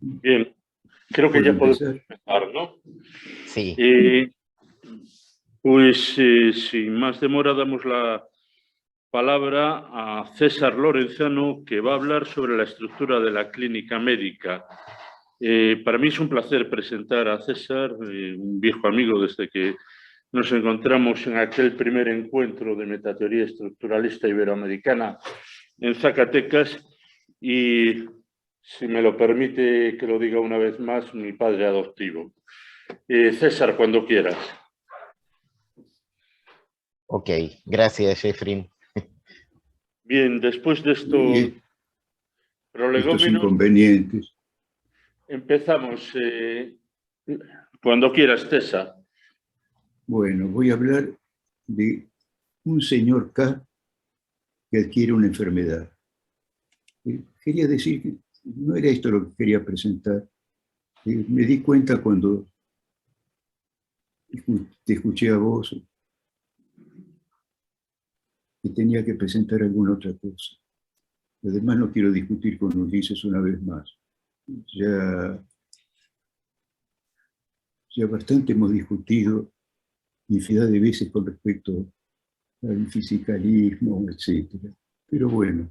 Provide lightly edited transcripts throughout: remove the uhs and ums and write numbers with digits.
Bien, creo que ¿Puedo ya podemos empezar? empezar, ¿no? Sí, Pues sin más demora damos la palabra a César Lorenzano, que va a hablar sobre la estructura de la clínica médica. Para mí es un placer presentar a César, un viejo amigo desde que nos encontramos en aquel primer encuentro de metateoría estructuralista iberoamericana en Zacatecas y, si me lo permite que lo diga una vez más, mi padre adoptivo. César, cuando quieras. ok, gracias, Jeffrey. Bien, después de estos Y estos prolegómenos, inconvenientes. empezamos. Cuando quieras, César. Bueno, voy a hablar de un señor K que adquiere una enfermedad. Quería decir que no era esto lo que quería presentar. Me di cuenta cuando te escuché a vos que tenía que presentar alguna otra cosa. Además, no quiero discutir con Ulises una vez más. Ya bastante hemos discutido infinidad de veces con respecto al fisicalismo, etc. Pero bueno,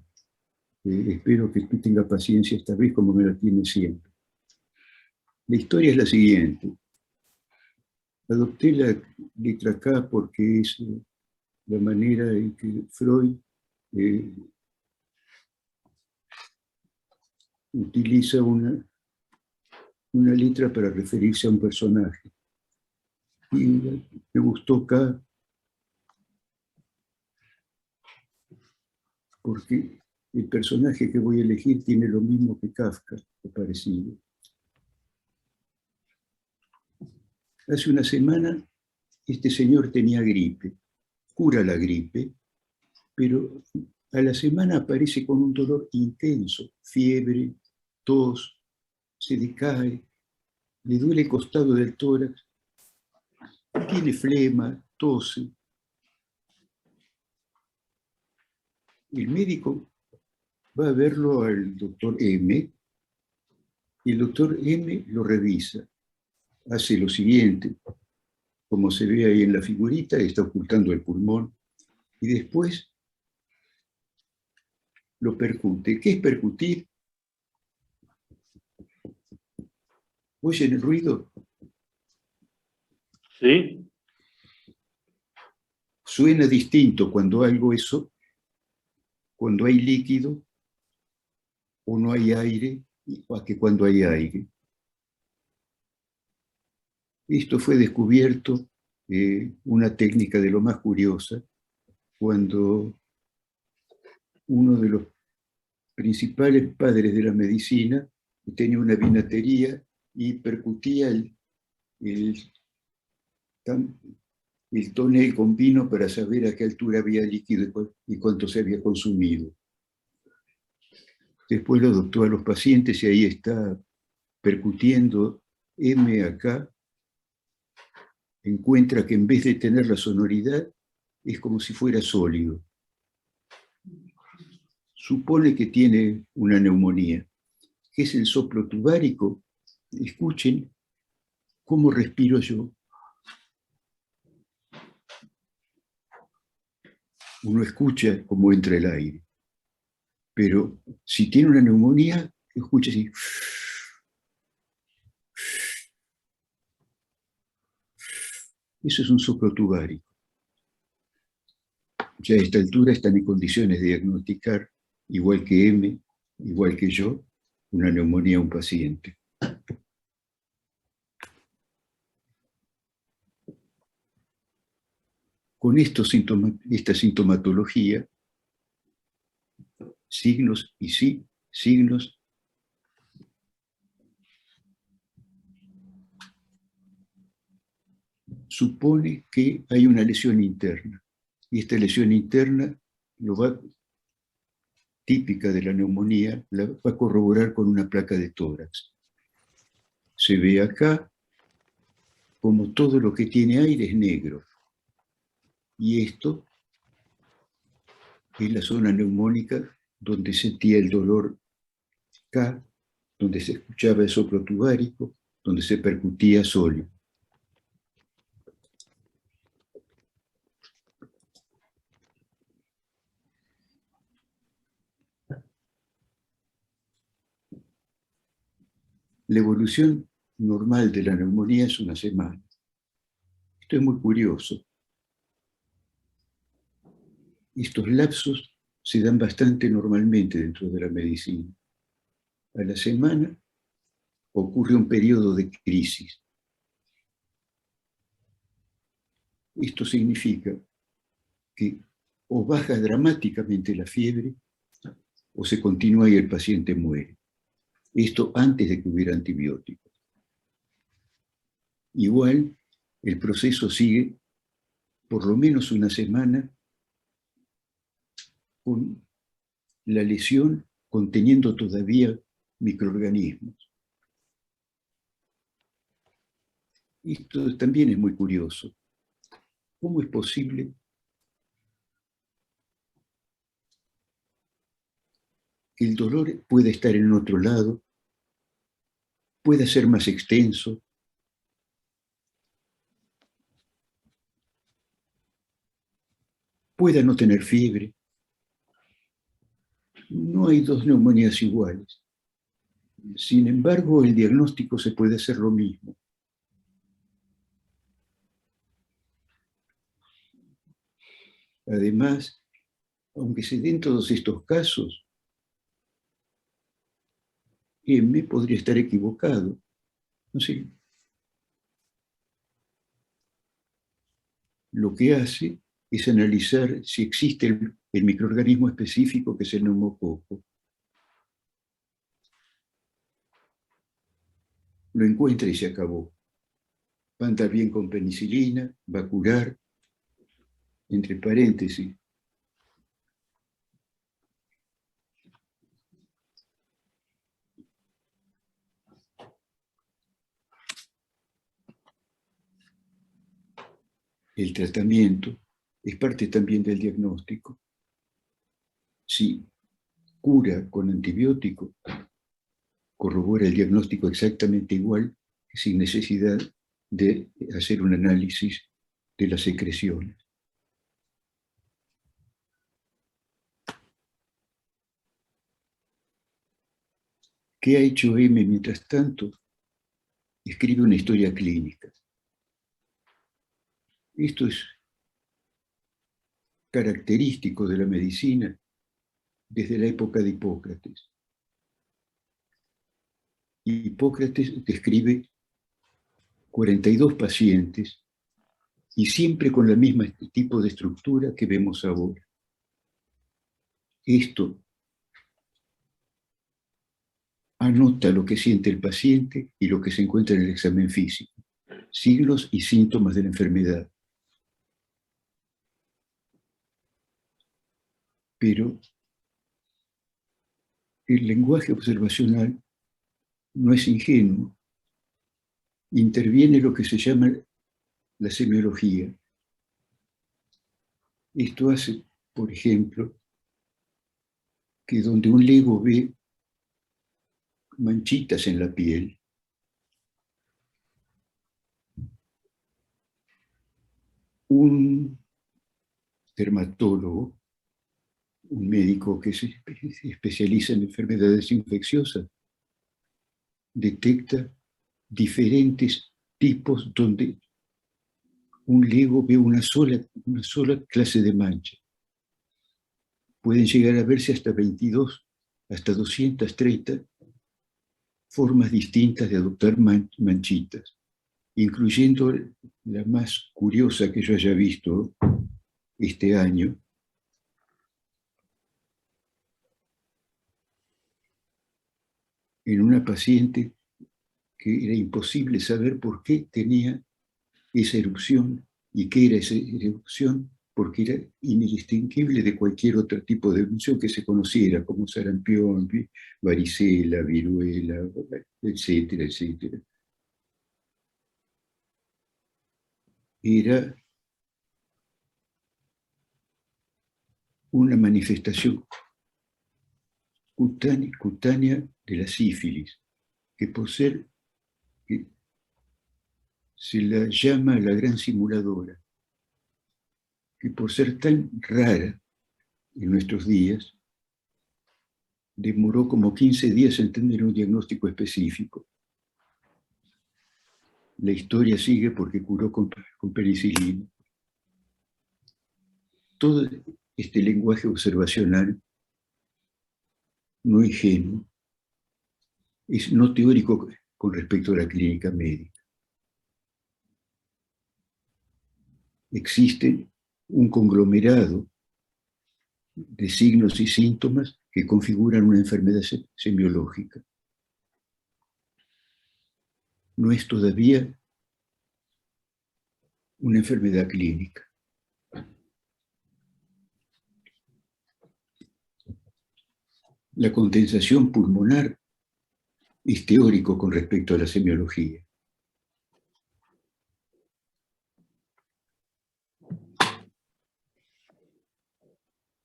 espero que tú tengas paciencia esta vez como me la tienes siempre. La historia es la siguiente. Adopté la letra K porque es la manera en que Freud utiliza una letra para referirse a un personaje. Y me gustó K porque el personaje que voy a elegir tiene lo mismo que Kafka, o parecido. Hace una semana este señor tenía gripe, cura la gripe, pero a la semana aparece con un dolor intenso, fiebre, tos, se decae, le duele el costado del tórax, tiene flema, tose. El médico va a verlo al doctor M y el doctor M lo revisa. Hace lo siguiente, como se ve ahí en la figurita, está ocultando el pulmón y después lo percute. ¿Qué es percutir? ¿Oyen el ruido? ¿Sí? Suena distinto cuando algo cuando hay líquido o no hay aire, a que cuando hay aire. Esto fue descubierto, una técnica de lo más curiosa, cuando uno de los principales padres de la medicina tenía una vinatería y percutía el tonel con vino para saber a qué altura había líquido y cuánto se había consumido. Después lo adoptó a los pacientes y ahí está percutiendo M acá. Encuentra que en vez de tener la sonoridad, es como si fuera sólido. Supone que tiene una neumonía. ¿Qué es el soplo tubárico? Escuchen cómo respiro yo. Uno escucha cómo entra el aire. Pero si tiene una neumonía, escucha así. Eso es un soplo tubárico. Ya a esta altura están en condiciones de diagnosticar, igual que M, igual que yo, una neumonía a un paciente. Con esta sintomatología, signos y sí, signos, supone que hay una lesión interna. Y esta lesión interna típica de la neumonía, la va a corroborar con una placa de tórax. Se ve acá como todo lo que tiene aire es negro. Y esto es la zona neumónica donde sentía el dolor K, donde se escuchaba el soplo tubárico, donde se percutía sóleo. La evolución normal de la neumonía es una semana. Esto es muy curioso. Estos lapsos se dan bastante normalmente dentro de la medicina. A la semana ocurre un periodo de crisis. Esto significa que o baja dramáticamente la fiebre o se continúa y el paciente muere. Esto antes de que hubiera antibióticos. Igual, el proceso sigue por lo menos una semana con la lesión conteniendo todavía microorganismos. Esto también es muy curioso. ¿Cómo es posible que el dolor pueda estar en otro lado, pueda ser más extenso, pueda no tener fiebre? No hay dos neumonías iguales. Sin embargo, el diagnóstico se puede hacer lo mismo. Además, aunque se den todos estos casos, M podría estar equivocado. No sé. Lo que hace es analizar si existe el microorganismo específico que es el neumococo. Lo encuentra y se acabó. Va a andar bien con penicilina, va a curar, entre paréntesis. El tratamiento es parte también del diagnóstico. Si cura con antibiótico, corrobora el diagnóstico exactamente igual que sin necesidad de hacer un análisis de las secreciones. ¿Qué ha hecho M mientras tanto? Escribe una historia clínica. Esto es característico de la medicina desde la época de Hipócrates. Hipócrates describe 42 pacientes y siempre con el mismo tipo de estructura que vemos ahora. Esto anota lo que siente el paciente y lo que se encuentra en el examen físico, signos y síntomas de la enfermedad. Pero el lenguaje observacional no es ingenuo. Interviene lo que se llama la semiología. Esto hace, por ejemplo, que donde un lego ve manchitas en la piel, un dermatólogo, un médico que se especializa en enfermedades infecciosas, detecta diferentes tipos donde un lego ve una sola clase de mancha. Pueden llegar a verse hasta 22, hasta 230 formas distintas de adoptar manchitas, incluyendo la más curiosa que yo haya visto este año, en una paciente que era imposible saber por qué tenía esa erupción y qué era esa erupción, porque era indistinguible de cualquier otro tipo de erupción que se conociera, como sarampión, varicela, viruela, etcétera, etcétera. Era una manifestación cutánea de la sífilis. que por ser, que se la llama la gran simuladora, que por ser tan rara en nuestros días, demoró como 15 días en tener un diagnóstico específico. La historia sigue porque curó con penicilina. Todo este lenguaje observacional, no ingenuo, es no teórico con respecto a la clínica médica. Existe un conglomerado de signos y síntomas que configuran una enfermedad semiológica. No es todavía una enfermedad clínica. La condensación pulmonar es teórico con respecto a la semiología.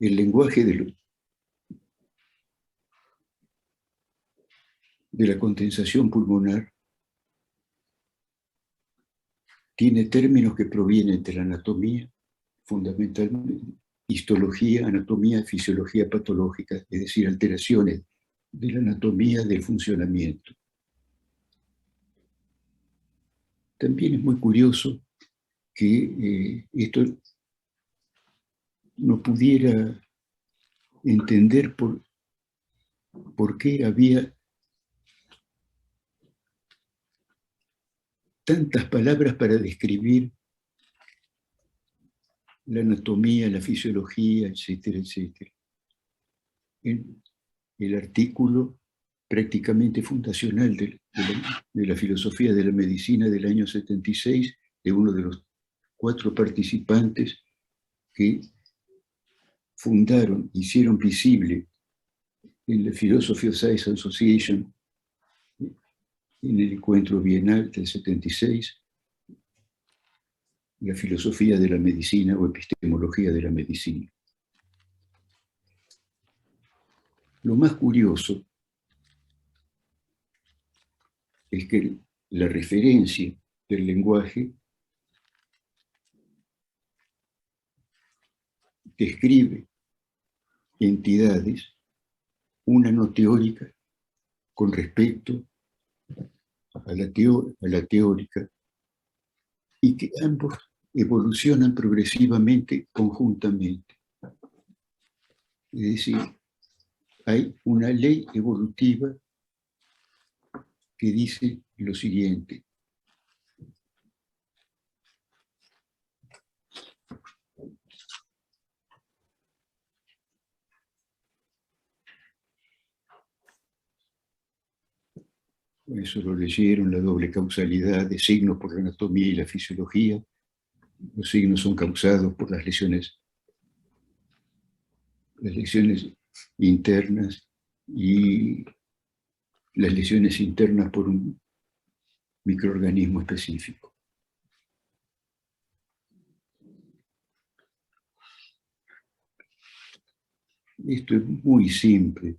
El lenguaje de la condensación pulmonar tiene términos que provienen de la anatomía, fundamentalmente histología, anatomía, fisiología patológica, es decir, alteraciones de la anatomía del funcionamiento. También es muy curioso que esto no pudiera entender por qué había tantas palabras para describir la anatomía, la fisiología, etcétera, etcétera. En el artículo prácticamente fundacional de la filosofía de la medicina del año 76, de uno de los 4 participantes que fundaron, hicieron visible en la Philosophy of Science Association, en el encuentro bienal del 76, la filosofía de la medicina o epistemología de la medicina. Lo más curioso es que la referencia del lenguaje describe entidades, una no teórica con respecto a la teórica, y que ambos evolucionan progresivamente conjuntamente. Es decir, hay una ley evolutiva que dice lo siguiente: eso lo leyeron, la doble causalidad de signos por la anatomía y la fisiología. Los signos son causados por las lesiones internas y las lesiones internas por un microorganismo específico. Esto es muy simple.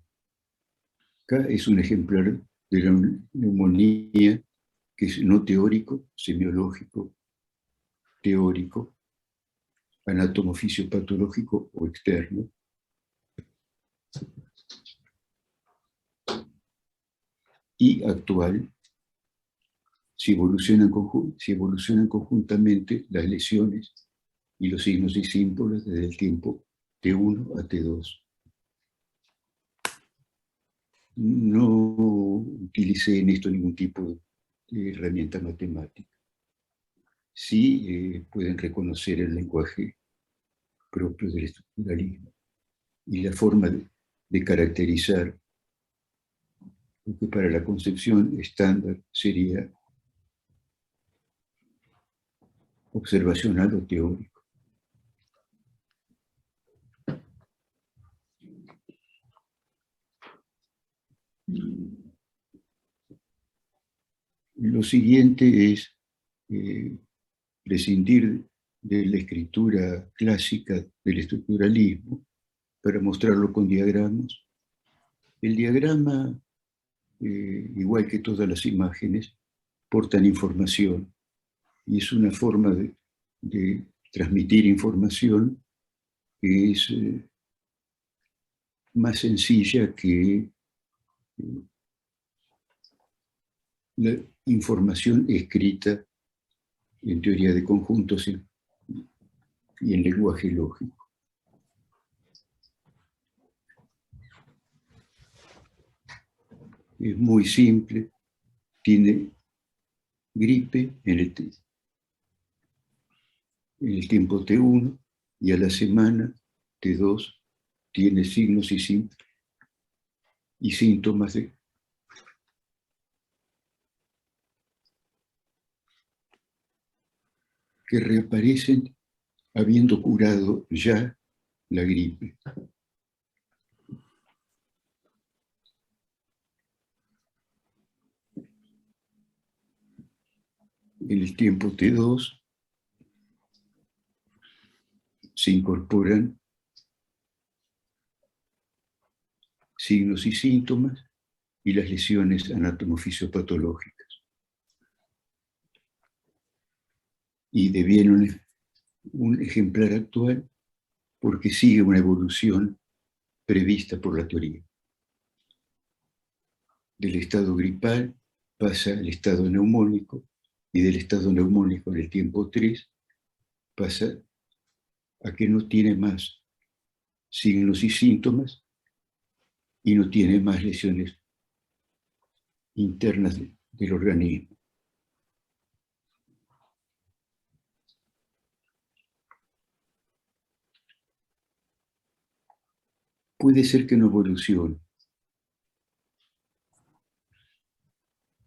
Acá es un ejemplar de la neumonía que es no teórico, semiológico, teórico, anatomofisiopatológico o externo. Y actual, si evolucionan conjuntamente las lesiones y los signos y símbolos desde el tiempo T1 a T2. No utilicé en esto ningún tipo de herramienta matemática. Sí pueden reconocer el lenguaje propio del estructuralismo y la forma de caracterizar lo que para la concepción estándar sería observacional o teórico. Lo siguiente es prescindir de la escritura clásica del estructuralismo para mostrarlo con diagramas. El diagrama igual que todas las imágenes, portan información. Y es una forma de transmitir información que es más sencilla que la información escrita en teoría de conjuntos y en lenguaje lógico. Es muy simple, tiene gripe en el tiempo T1 y a la semana T2 tiene signos y síntomas que reaparecen habiendo curado ya la gripe. En el tiempo T2 se incorporan signos y síntomas y las lesiones anatomofisiopatológicas. Y deviene un ejemplar actual porque sigue una evolución prevista por la teoría. Del estado gripal pasa al estado neumónico y del estado neumónico en el tiempo 3 pasa a que no tiene más signos y síntomas y no tiene más lesiones internas del organismo. Puede ser que no evolucione.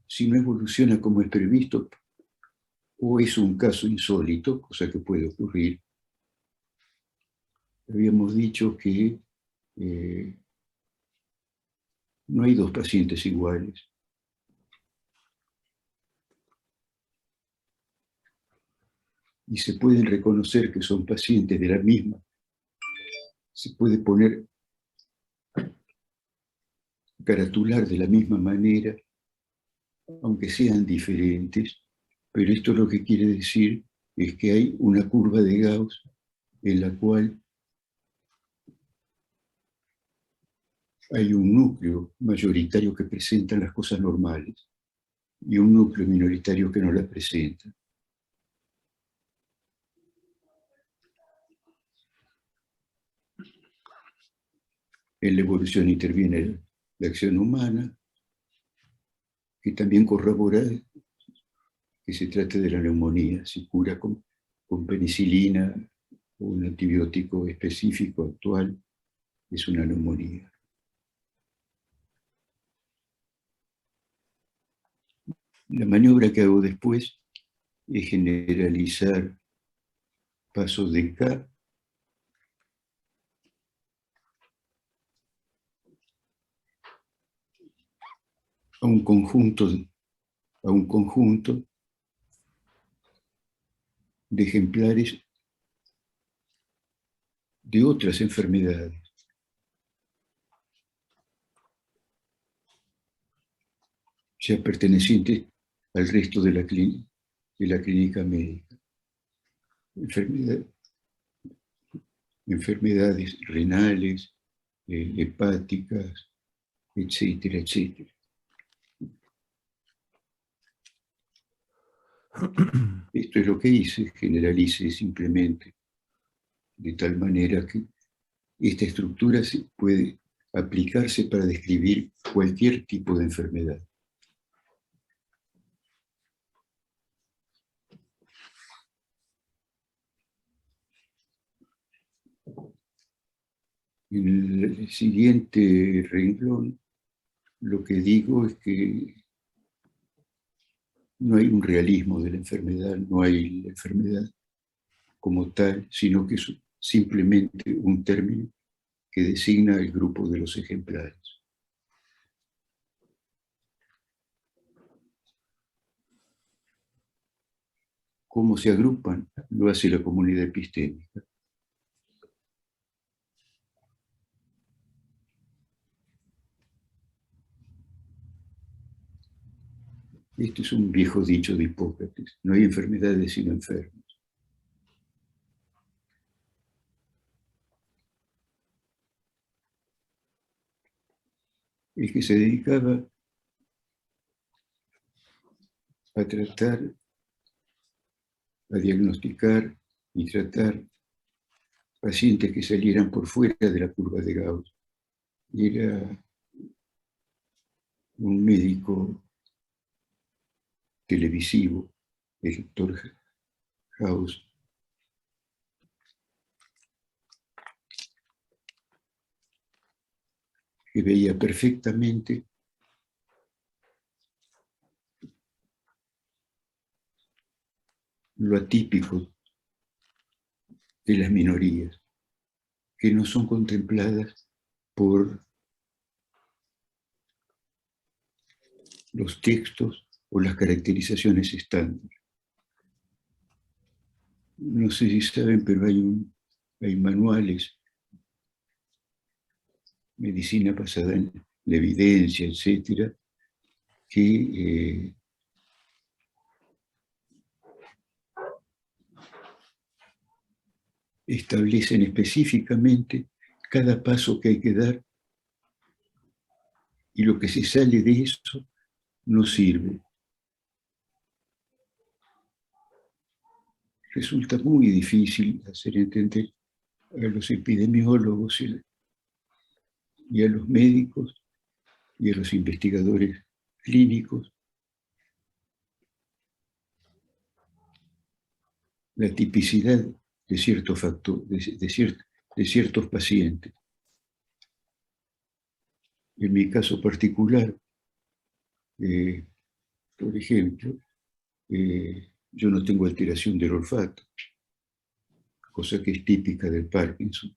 Si no evoluciona como es previsto, o es un caso insólito, cosa que puede ocurrir. Habíamos dicho que no hay dos pacientes iguales. Y se pueden reconocer que son pacientes de la misma. Se puede poner, caratular de la misma manera, aunque sean diferentes, pero esto lo que quiere decir es que hay una curva de Gauss en la cual hay un núcleo mayoritario que presenta las cosas normales y un núcleo minoritario que no las presenta. En la evolución interviene la acción humana, que también corrobora que se trata de la neumonía, se cura con penicilina o un antibiótico específico actual, es una neumonía. La maniobra que hago después es generalizar pasos de K a un conjunto de ejemplares de otras enfermedades. Ya pertenecientes al resto de la clínica médica. Enfermedades renales, hepáticas, etcétera, etcétera. Esto es lo que hice, generalice simplemente, de tal manera que esta estructura puede aplicarse para describir cualquier tipo de enfermedad. En el siguiente renglón, lo que digo es que no hay un realismo de la enfermedad, no hay la enfermedad como tal, sino que es simplemente un término que designa el grupo de los ejemplares. ¿Cómo se agrupan? Lo hace la comunidad epistémica. Este es un viejo dicho de Hipócrates: no hay enfermedades sino enfermos. El que se dedicaba a tratar, a diagnosticar y tratar pacientes que salieran por fuera de la curva de Gauss. Era un médico televisivo, el doctor Gauss, que veía perfectamente lo atípico de las minorías, que no son contempladas por los textos o las caracterizaciones estándar. No sé si saben, pero hay manuales, medicina basada en la evidencia, etcétera, que establecen específicamente cada paso que hay que dar, y lo que se sale de eso no sirve. Resulta muy difícil hacer entender a los epidemiólogos y a los médicos y a los investigadores clínicos la tipicidad de ciertos factores, de ciertos pacientes. En mi caso particular, por ejemplo, yo no tengo alteración del olfato, cosa que es típica del Parkinson.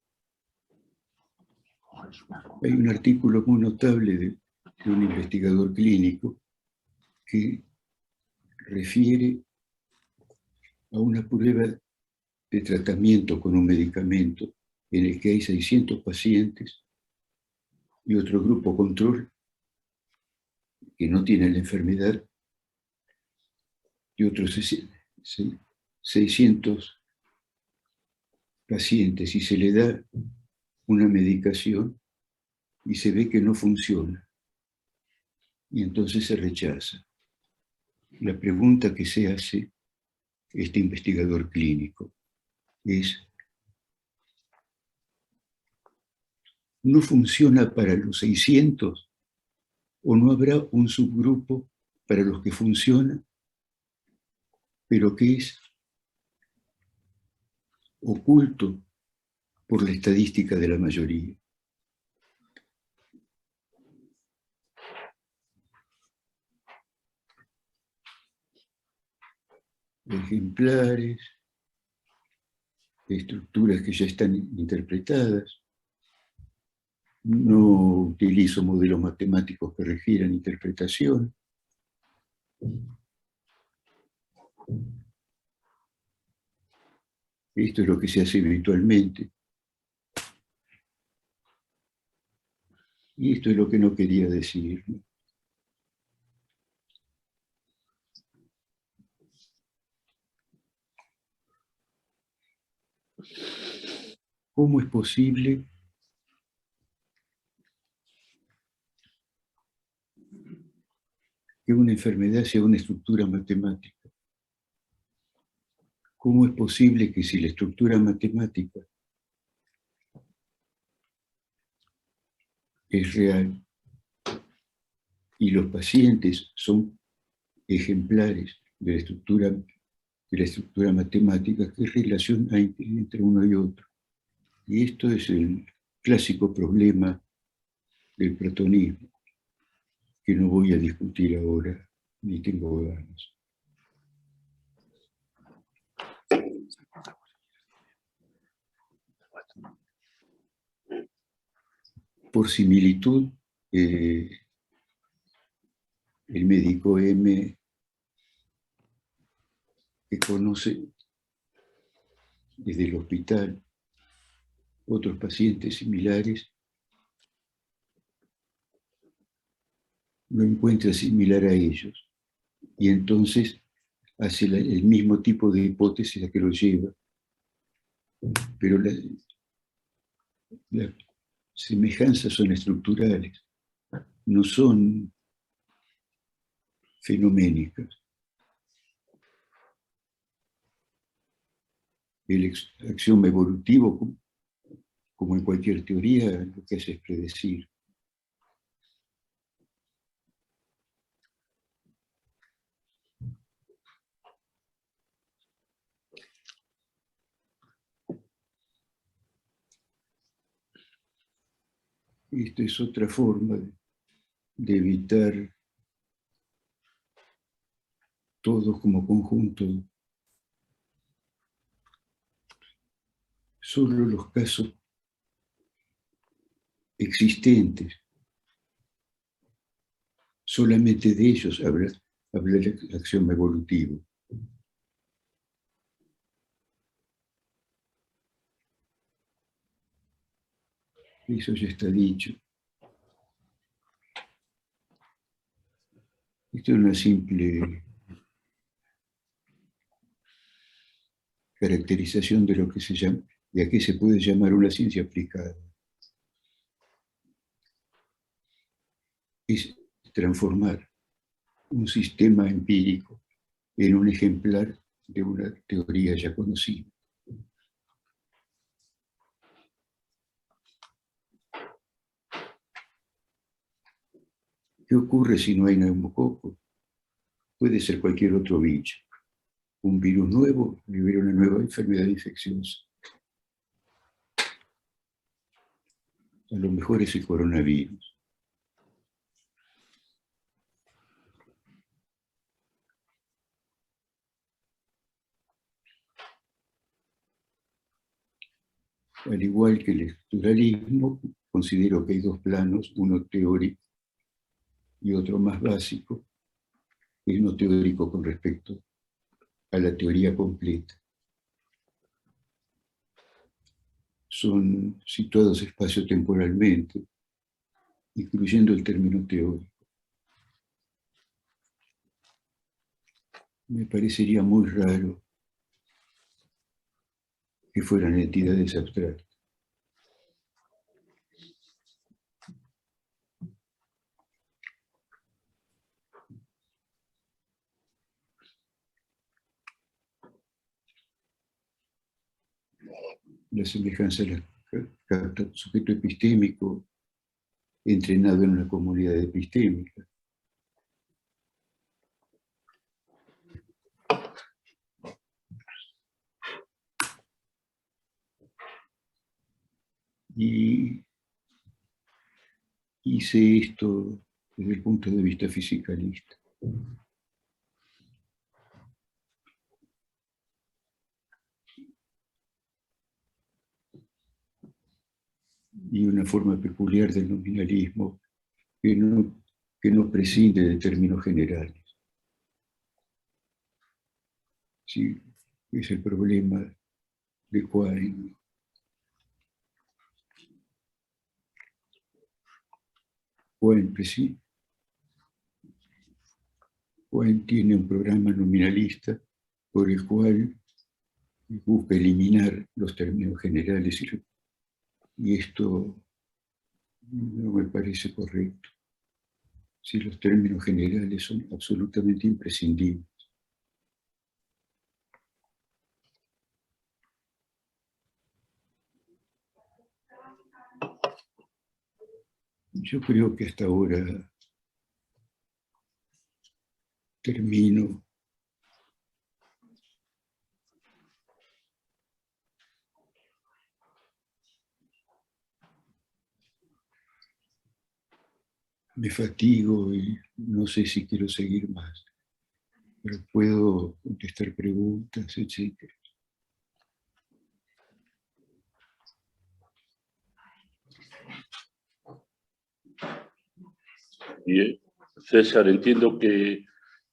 Hay un artículo muy notable de un investigador clínico que refiere a una prueba de tratamiento con un medicamento en el que hay 600 pacientes y otro grupo control que no tiene la enfermedad y otros 600 pacientes, y se le da una medicación y se ve que no funciona. Y entonces se rechaza. La pregunta que se hace este investigador clínico es: ¿no funciona para los 600? ¿O no habrá un subgrupo para los que funciona, pero que es oculto por la estadística de la mayoría? Ejemplares, estructuras que ya están interpretadas. No utilizo modelos matemáticos que refieran interpretación. Esto es lo que se hace habitualmente. Y esto es lo que no quería decir. ¿Cómo es posible que una enfermedad sea una estructura matemática? ¿Cómo es posible que si la estructura matemática es real y los pacientes son ejemplares de la estructura matemática, qué relación hay entre uno y otro? Y esto es el clásico problema del platonismo, que no voy a discutir ahora, ni tengo ganas. Por similitud, el médico M, que conoce desde el hospital otros pacientes similares, lo encuentra similar a ellos y entonces hace el mismo tipo de hipótesis a que lo lleva, pero las semejanzas son estructurales, no son fenoménicas. El axioma evolutivo, como en cualquier teoría, lo que hace es predecir. Esta es otra forma de evitar todos como conjunto. Solo los casos existentes, solamente de ellos habla el axioma evolutivo. Eso ya está dicho. Esto es una simple caracterización de lo que se llama, de a qué se puede llamar una ciencia aplicada. Es transformar un sistema empírico en un ejemplar de una teoría ya conocida. ¿Qué ocurre si no hay neumococo? Puede ser cualquier otro bicho. Un virus nuevo libera una nueva enfermedad infecciosa. A lo mejor es el coronavirus. Al igual que el estructuralismo, considero que hay dos planos, uno teórico y otro más básico, y uno teórico con respecto a la teoría completa. Son situados espacio-temporalmente, incluyendo el término teórico. Me parecería muy raro que fueran entidades abstractas. La semejanza la capta el sujeto epistémico entrenado en una comunidad epistémica. Y hice esto desde el punto de vista fisicalista. Y una forma peculiar del nominalismo que no prescinde de términos generales. Sí, es el problema de Quine. Quine tiene un programa nominalista por el cual busca eliminar los términos generales y esto no me parece correcto. Si los términos generales son absolutamente imprescindibles. Yo creo que hasta ahora termino. Me fatigo y no sé si quiero seguir más, pero puedo contestar preguntas, etc. Bien. César, entiendo que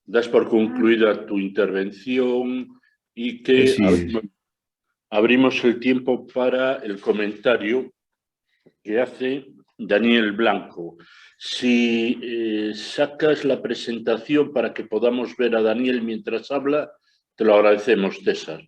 das por concluida tu intervención y que Así es. abrimos el tiempo para el comentario que hace Daniel Blanco. Si sacas la presentación para que podamos ver a Daniel mientras habla, te lo agradecemos, César.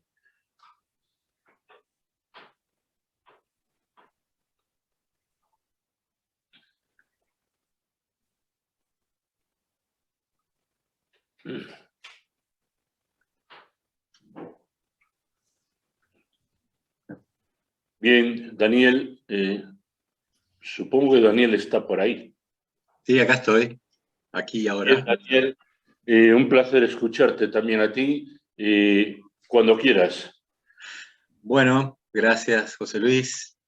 Bien, Daniel, supongo que Daniel está por ahí. Sí, acá estoy, aquí y ahora. Bien, Daniel, un placer escucharte también a ti, cuando quieras. Bueno, gracias, José Luis.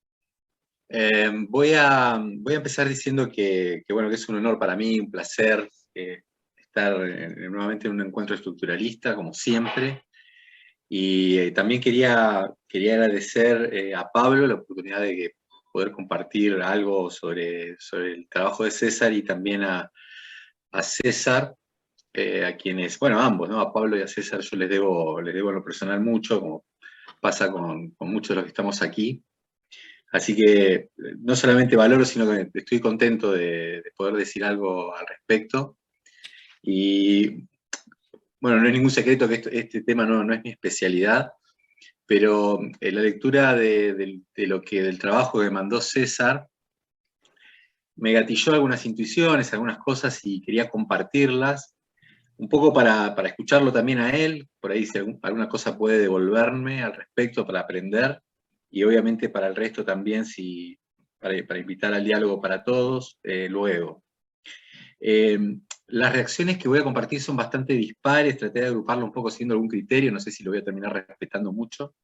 Voy a empezar diciendo bueno, que es un honor para mí, un placer estar nuevamente en un encuentro estructuralista, como siempre. Y también quería agradecer a Pablo la oportunidad de poder compartir algo sobre el trabajo de César, y también a César, a quienes, bueno, a ambos, ¿no? A Pablo y a César yo les debo en lo personal mucho, como pasa con muchos de los que estamos aquí. Así que no solamente valoro, sino que estoy contento de poder decir algo al respecto. Y bueno, no es ningún secreto que este tema no es mi especialidad, pero la lectura del trabajo que mandó César me gatilló algunas intuiciones, algunas cosas, y quería compartirlas, un poco para escucharlo también a él, por ahí si alguna cosa puede devolverme al respecto para aprender, y obviamente para el resto también, para invitar al diálogo para todos, luego. Las reacciones que voy a compartir son bastante dispares, traté de agruparlo un poco siguiendo algún criterio, no sé si lo voy a terminar respetando mucho.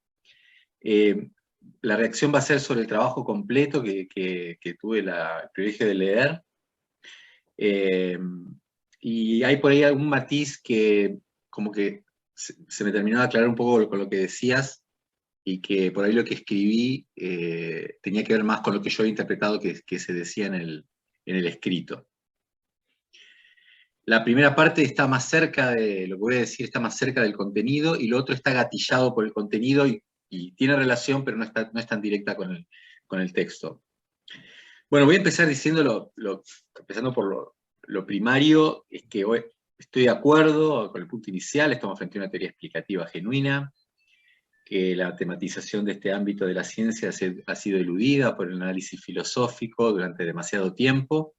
La reacción va a ser sobre el trabajo completo que tuve el privilegio de leer. Y hay por ahí algún matiz que como que se me terminó de aclarar un poco con lo que decías, y que por ahí lo que escribí tenía que ver más con lo que yo he interpretado que se decía en el escrito. La primera parte está más cerca de, lo que voy a decir, está más cerca del contenido, y lo otro está gatillado por el contenido y tiene relación, pero no es tan directa con el texto. Bueno, voy a empezar diciendo empezando por lo primario, es que hoy estoy de acuerdo con el punto inicial, estamos frente a una teoría explicativa genuina, que la tematización de este ámbito de la ciencia ha sido eludida por el análisis filosófico durante demasiado tiempo,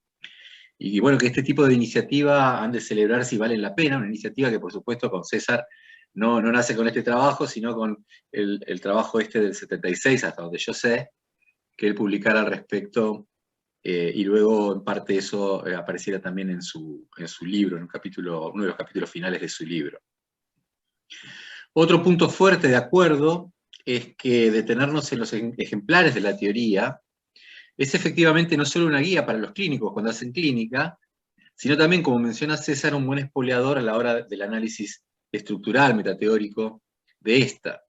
y bueno, que este tipo de iniciativa han de celebrar si valen la pena, una iniciativa que por supuesto con César no nace con este trabajo, sino con el trabajo este del 76, hasta donde yo sé, que él publicara al respecto, y luego en parte eso apareciera también en su libro, en uno de los capítulos finales de su libro. Otro punto fuerte de acuerdo es que detenernos en los ejemplares de la teoría es efectivamente no solo una guía para los clínicos cuando hacen clínica, sino también, como menciona César, un buen espoleador a la hora del análisis estructural, metateórico de esta.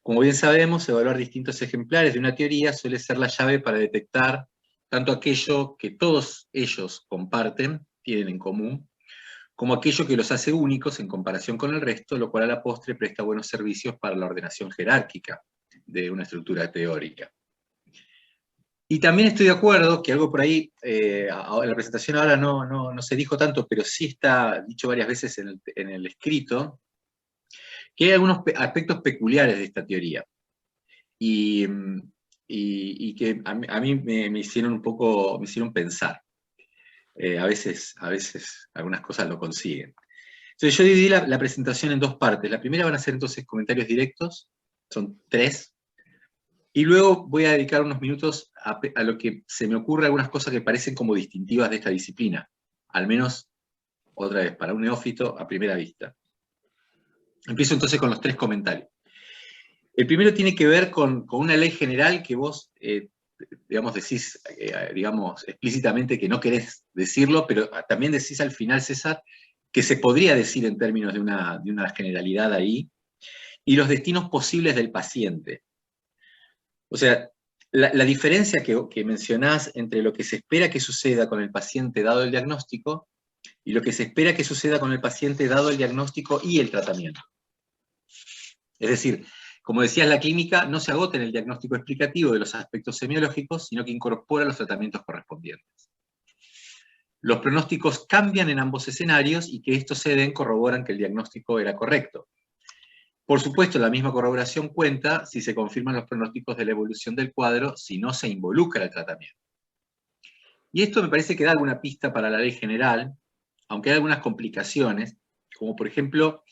Como bien sabemos, evaluar distintos ejemplares de una teoría suele ser la llave para detectar tanto aquello que todos ellos comparten, tienen en común, como aquello que los hace únicos en comparación con el resto, lo cual a la postre presta buenos servicios para la ordenación jerárquica de una estructura teórica. Y también estoy de acuerdo que algo por ahí, en la presentación ahora no se dijo tanto, pero sí está dicho varias veces en el escrito, que hay algunos aspectos peculiares de esta teoría, y que a mí me hicieron me hicieron pensar. A veces algunas cosas lo consiguen. Entonces yo dividí la presentación en dos partes. La primera van a ser entonces comentarios directos, son 3, y luego voy a dedicar unos minutos a lo que se me ocurre, algunas cosas que parecen como distintivas de esta disciplina, al menos, otra vez, para un neófito a primera vista. Empiezo entonces con los 3 comentarios. El primero tiene que ver con una ley general que vos, decís, explícitamente que no querés decirlo, pero también decís al final, César, que se podría decir en términos de una generalidad ahí, y los destinos posibles del paciente. O sea, la diferencia que mencionás entre lo que se espera que suceda con el paciente dado el diagnóstico y lo que se espera que suceda con el paciente dado el diagnóstico y el tratamiento. Es decir, Como decías, la clínica no se agota en el diagnóstico explicativo de los aspectos semiológicos, sino que incorpora los tratamientos correspondientes. Los pronósticos cambian en ambos escenarios y que estos se den corroboran que el diagnóstico era correcto. Por supuesto, la misma corroboración cuenta si se confirman los pronósticos de la evolución del cuadro, si no se involucra el tratamiento. Y esto me parece que da alguna pista para la ley general, aunque hay algunas complicaciones, como por ejemplo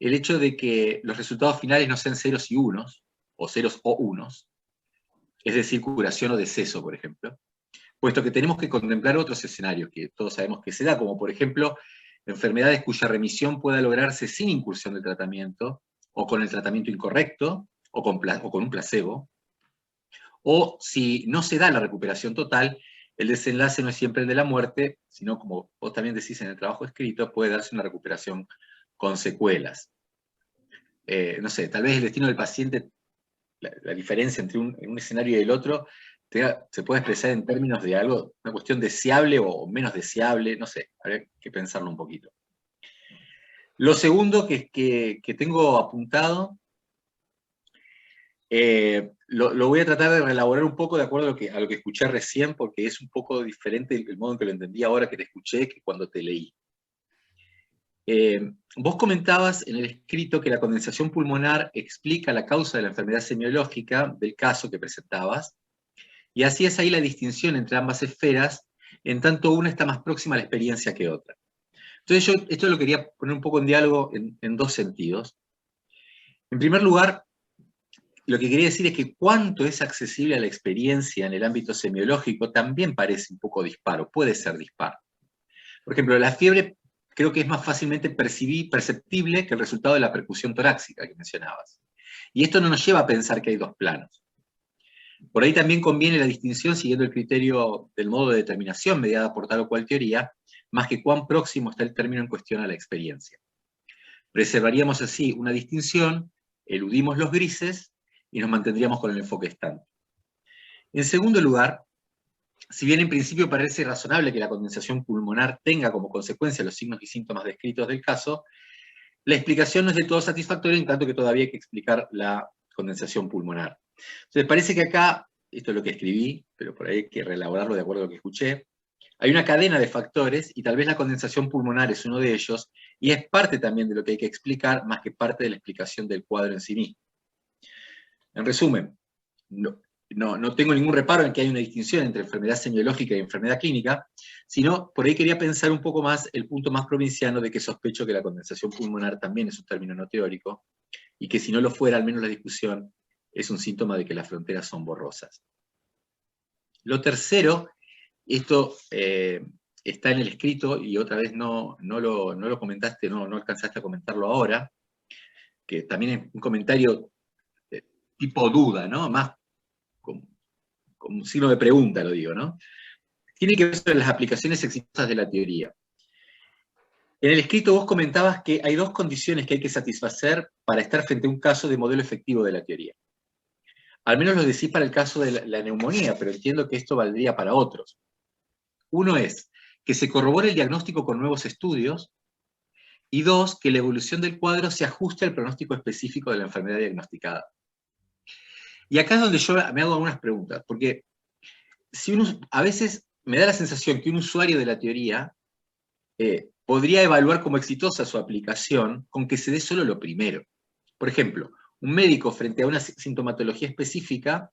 el hecho de que los resultados finales no sean ceros y unos, o ceros o unos, es decir, curación o deceso, por ejemplo, puesto que tenemos que contemplar otros escenarios que todos sabemos que se da, como por ejemplo enfermedades cuya remisión pueda lograrse sin incursión del tratamiento, o con el tratamiento incorrecto, o con un placebo, o si no se da la recuperación total, el desenlace no es siempre el de la muerte, sino, como vos también decís en el trabajo escrito, puede darse una recuperación con secuelas. No sé, tal vez el destino del paciente, la diferencia entre un escenario y el otro, se puede expresar en términos de algo, una cuestión deseable o menos deseable, no sé, habría que pensarlo un poquito. Lo segundo que tengo apuntado, lo voy a tratar de reelaborar un poco de acuerdo a lo que escuché recién, porque es un poco diferente el modo en que lo entendí ahora que te escuché que cuando te leí. Vos comentabas en el escrito que la condensación pulmonar explica la causa de la enfermedad semiológica del caso que presentabas, y hacías ahí la distinción entre ambas esferas, en tanto una está más próxima a la experiencia que otra. Entonces yo esto lo quería poner un poco en diálogo en dos sentidos. En primer lugar, lo que quería decir es que cuánto es accesible a la experiencia en el ámbito semiológico también parece un poco dispar, puede ser dispar. Por ejemplo, la fiebre creo que es más fácilmente perceptible que el resultado de la percusión torácica que mencionabas. Y esto no nos lleva a pensar que hay dos planos. Por ahí también conviene la distinción siguiendo el criterio del modo de determinación mediada por tal o cual teoría, más que cuán próximo está el término en cuestión a la experiencia. Preservaríamos así una distinción, eludimos los grises y nos mantendríamos con el enfoque estándar. En segundo lugar, si bien en principio parece razonable que la condensación pulmonar tenga como consecuencia los signos y síntomas descritos del caso, la explicación no es del todo satisfactoria en tanto que todavía hay que explicar la condensación pulmonar. Entonces parece que acá, esto es lo que escribí, pero por ahí hay que reelaborarlo de acuerdo a lo que escuché, hay una cadena de factores y tal vez la condensación pulmonar es uno de ellos y es parte también de lo que hay que explicar más que parte de la explicación del cuadro en sí mismo. En resumen, no tengo ningún reparo en que haya una distinción entre enfermedad semiológica y enfermedad clínica, sino por ahí quería pensar un poco más el punto más provinciano de que sospecho que la condensación pulmonar también es un término no teórico, y que si no lo fuera, al menos la discusión es un síntoma de que las fronteras son borrosas. Lo tercero, esto está en el escrito, y otra vez no lo comentaste, no alcanzaste a comentarlo ahora, que también es un comentario tipo duda, ¿no? Más como un signo de pregunta lo digo, ¿no? Tiene que ver sobre las aplicaciones exitosas de la teoría. En el escrito vos comentabas que hay dos condiciones que hay que satisfacer para estar frente a un caso de modelo efectivo de la teoría. Al menos lo decís para el caso de la neumonía, pero entiendo que esto valdría para otros. Uno es que se corrobore el diagnóstico con nuevos estudios, y dos, que la evolución del cuadro se ajuste al pronóstico específico de la enfermedad diagnosticada. Y acá es donde yo me hago algunas preguntas, porque a veces me da la sensación que un usuario de la teoría podría evaluar como exitosa su aplicación con que se dé solo lo primero. Por ejemplo, un médico frente a una sintomatología específica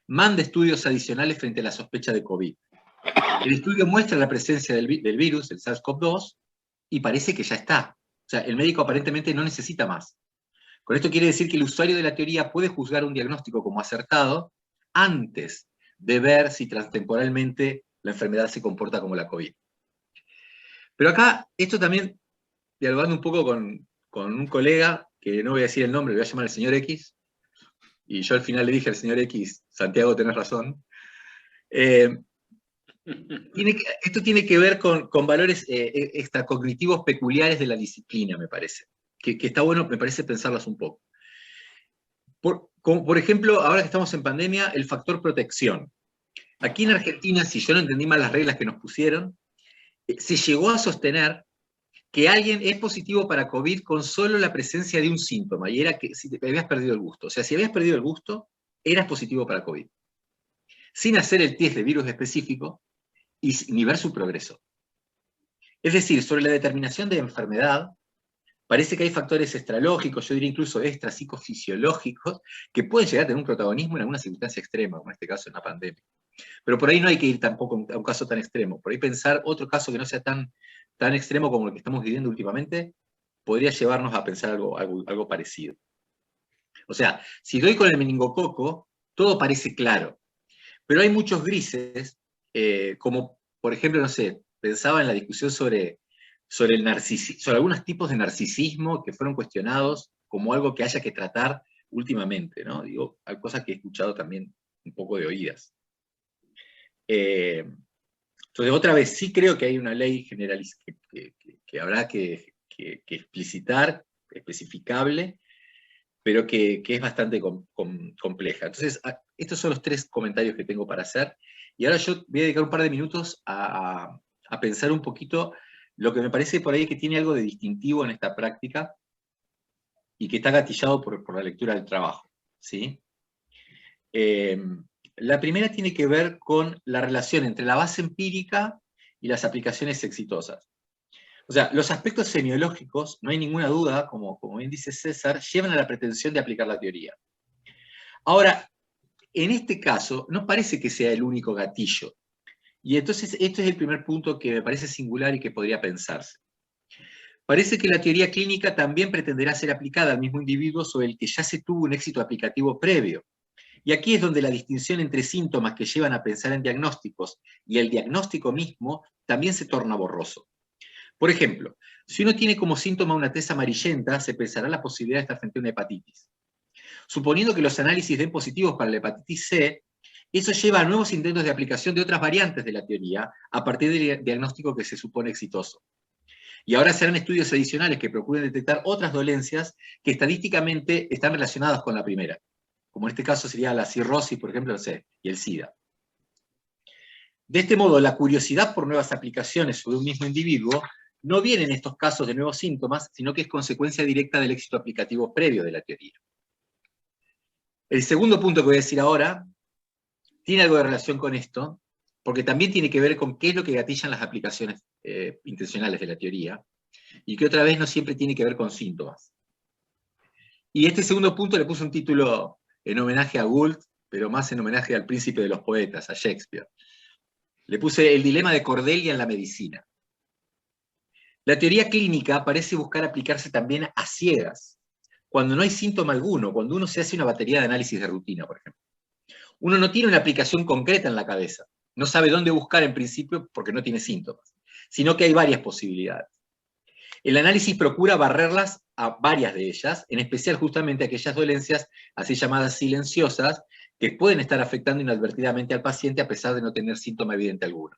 manda estudios adicionales frente a la sospecha de COVID. El estudio muestra la presencia del virus, el SARS-CoV-2, y parece que ya está. O sea, el médico aparentemente no necesita más. Con esto quiere decir que el usuario de la teoría puede juzgar un diagnóstico como acertado antes de ver si transtemporalmente la enfermedad se comporta como la COVID. Pero acá, esto también, dialogando un poco con un colega, que no voy a decir el nombre, le voy a llamar al señor X, y yo al final le dije al señor X, Santiago, tenés razón, esto tiene que ver con valores extracognitivos peculiares de la disciplina, me parece. Que está bueno, me parece, pensarlas un poco. Por ejemplo, ahora que estamos en pandemia, el factor protección. Aquí en Argentina, si yo no entendí mal las reglas que nos pusieron, se llegó a sostener que alguien es positivo para COVID con solo la presencia de un síntoma, y era que si te habías perdido el gusto. O sea, si habías perdido el gusto, eras positivo para COVID. Sin hacer el test de virus específico y ni ver su progreso. Es decir, sobre la determinación de enfermedad, parece que hay factores extralógicos, yo diría incluso extrapsicofisiológicos, que pueden llegar a tener un protagonismo en alguna circunstancia extrema, como en este caso en una pandemia. Pero por ahí no hay que ir tampoco a un caso tan extremo. Por ahí pensar otro caso que no sea tan extremo como el que estamos viviendo últimamente, podría llevarnos a pensar algo parecido. O sea, si doy con el meningococo, todo parece claro. Pero hay muchos grises, como por ejemplo, no sé, pensaba en la discusión sobre algunos tipos de narcisismo que fueron cuestionados como algo que haya que tratar últimamente, ¿no? Digo, hay cosas que he escuchado también un poco de oídas. Entonces, otra vez, sí creo que hay una ley generalizada que habrá que explicitar, especificable, pero que es bastante compleja. Entonces, estos son los 3 comentarios que tengo para hacer, y ahora yo voy a dedicar un par de minutos a pensar un poquito lo que me parece por ahí que tiene algo de distintivo en esta práctica, y que está gatillado por la lectura del trabajo, ¿sí? La primera tiene que ver con la relación entre la base empírica y las aplicaciones exitosas. O sea, los aspectos semiológicos, no hay ninguna duda, como bien dice César, llevan a la pretensión de aplicar la teoría. Ahora, en este caso, no parece que sea el único gatillo. Y entonces, este es el primer punto que me parece singular y que podría pensarse. Parece que la teoría clínica también pretenderá ser aplicada al mismo individuo sobre el que ya se tuvo un éxito aplicativo previo. Y aquí es donde la distinción entre síntomas que llevan a pensar en diagnósticos y el diagnóstico mismo también se torna borroso. Por ejemplo, si uno tiene como síntoma una tez amarillenta, se pensará en la posibilidad de estar frente a una hepatitis. Suponiendo que los análisis den positivos para la hepatitis C, eso lleva a nuevos intentos de aplicación de otras variantes de la teoría a partir del diagnóstico que se supone exitoso. Y ahora se harán estudios adicionales que procuren detectar otras dolencias que estadísticamente están relacionadas con la primera, como en este caso sería la cirrosis, por ejemplo, y el SIDA. De este modo, la curiosidad por nuevas aplicaciones sobre un mismo individuo no viene en estos casos de nuevos síntomas, sino que es consecuencia directa del éxito aplicativo previo de la teoría. El segundo punto que voy a decir ahora tiene algo de relación con esto, porque también tiene que ver con qué es lo que gatillan las aplicaciones intencionales de la teoría, y que otra vez no siempre tiene que ver con síntomas. Y este segundo punto le puse un título en homenaje a Gould, pero más en homenaje al príncipe de los poetas, a Shakespeare. Le puse el dilema de Cordelia en la medicina. La teoría clínica parece buscar aplicarse también a ciegas, cuando no hay síntoma alguno, cuando uno se hace una batería de análisis de rutina, por ejemplo. Uno no tiene una aplicación concreta en la cabeza, no sabe dónde buscar en principio porque no tiene síntomas, sino que hay varias posibilidades. El análisis procura barrerlas a varias de ellas, en especial justamente aquellas dolencias así llamadas silenciosas, que pueden estar afectando inadvertidamente al paciente a pesar de no tener síntoma evidente alguno.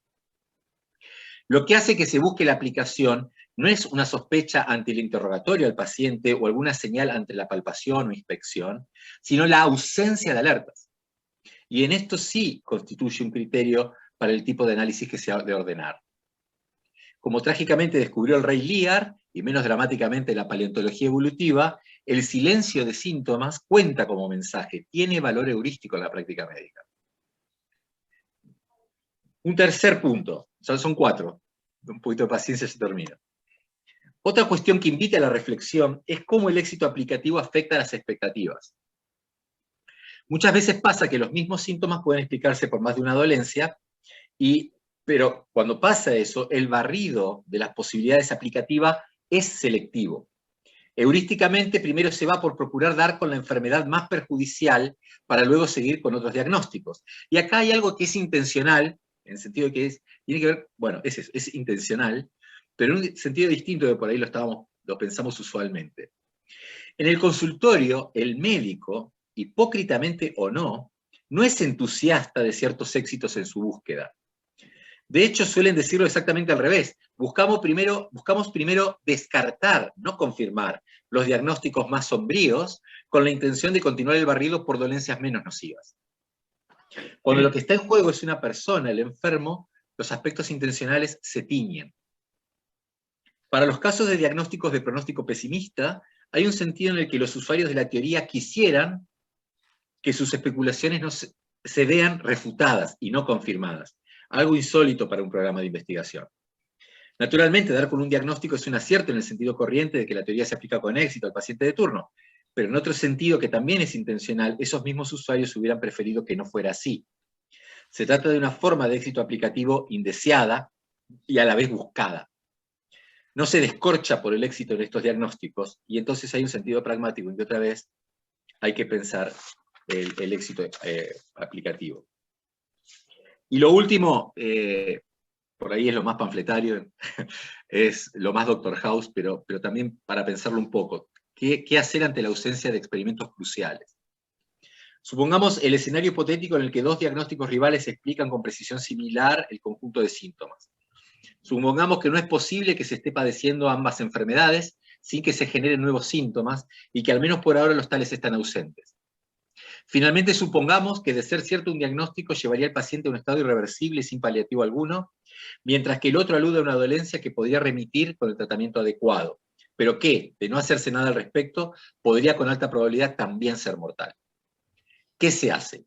Lo que hace que se busque la aplicación no es una sospecha ante el interrogatorio al paciente o alguna señal ante la palpación o inspección, sino la ausencia de alertas. Y en esto sí constituye un criterio para el tipo de análisis que se ha de ordenar. Como trágicamente descubrió el rey Lear, y menos dramáticamente la paleontología evolutiva, el silencio de síntomas cuenta como mensaje, tiene valor heurístico en la práctica médica. Un tercer punto, son 4, un poquito de paciencia se termina. Otra cuestión que invita a la reflexión es cómo el éxito aplicativo afecta a las expectativas. Muchas veces pasa que los mismos síntomas pueden explicarse por más de una dolencia, pero cuando pasa eso, el barrido de las posibilidades aplicativas es selectivo. Heurísticamente, primero se va por procurar dar con la enfermedad más perjudicial para luego seguir con otros diagnósticos. Y acá hay algo que es intencional, en el sentido de que tiene que ver, bueno, es intencional, pero en un sentido distinto de por ahí lo pensamos usualmente. En el consultorio, el médico, hipócritamente o no es entusiasta de ciertos éxitos en su búsqueda. De hecho, suelen decirlo exactamente al revés. Buscamos primero descartar, no confirmar, los diagnósticos más sombríos con la intención de continuar el barrido por dolencias menos nocivas. Cuando lo que está en juego es una persona, el enfermo, los aspectos intencionales se tiñen. Para los casos de diagnósticos de pronóstico pesimista, hay un sentido en el que los usuarios de la teoría quisieran que sus especulaciones no se vean refutadas y no confirmadas. Algo insólito para un programa de investigación. Naturalmente, dar con un diagnóstico es un acierto en el sentido corriente de que la teoría se aplica con éxito al paciente de turno, pero en otro sentido que también es intencional, esos mismos usuarios hubieran preferido que no fuera así. Se trata de una forma de éxito aplicativo indeseada y a la vez buscada. No se descorcha por el éxito de estos diagnósticos, y entonces hay un sentido pragmático, y otra vez hay que pensar el éxito aplicativo. Y lo último, por ahí es lo más panfletario, es lo más Dr. House, pero también para pensarlo un poco. ¿Qué hacer ante la ausencia de experimentos cruciales? Supongamos el escenario hipotético en el que dos diagnósticos rivales explican con precisión similar el conjunto de síntomas. Supongamos que no es posible que se esté padeciendo ambas enfermedades sin que se generen nuevos síntomas y que al menos por ahora los tales están ausentes. Finalmente, supongamos que de ser cierto un diagnóstico llevaría al paciente a un estado irreversible y sin paliativo alguno, mientras que el otro alude a una dolencia que podría remitir con el tratamiento adecuado, pero que, de no hacerse nada al respecto, podría con alta probabilidad también ser mortal. ¿Qué se hace?